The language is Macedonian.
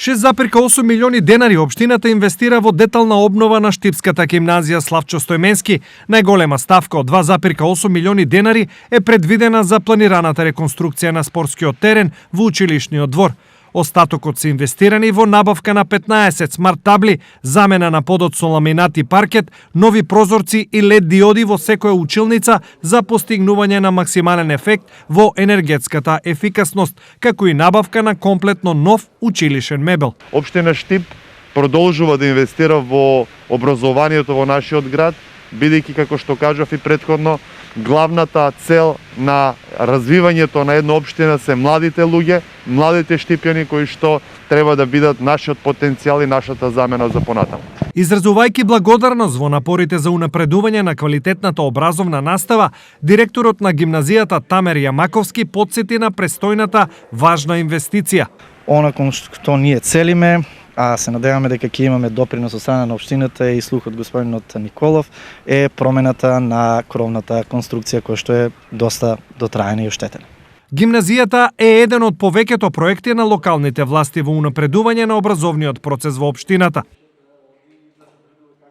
6,8 милиони денари општината инвестира во детална обнова на Штипската гимназија Славчо Стојменски. Најголема ставка од 2,8 милиони денари е предвидена за планираната реконструкција на спортскиот терен во училишниот двор. Остатокот се инвестирани во набавка на 15 смарт табли, замена на подот со ламинат и паркет, нови прозорци и LED диоди во секоја училница за постигнување на максимален ефект во енергетската ефикасност, како и набавка на комплетно нов училишен мебел. Општина Штип продолжува да инвестира во образованието во нашиот град, бидејќи, како што кажав и претходно, главната цел на развивањето на една општина се младите луѓе, младите штипјани кои што треба да бидат нашиот потенцијал и нашата замена за понатаму. Изразувајќи благодарност во напорите за унапредување на квалитетната образовна настава, директорот на гимназијата Тамер Јамаковски потсети на престојната важна инвестиција. Она кон што ние целиме, а се надеваме дека ќе имаме допринос од страна на општината и слух од господинот Николов, е промената на кровната конструкција која што е доста дотраена и оштетена. Гимназијата е еден од повеќето проекти на локалните власти во унапредување на образовниот процес во општината.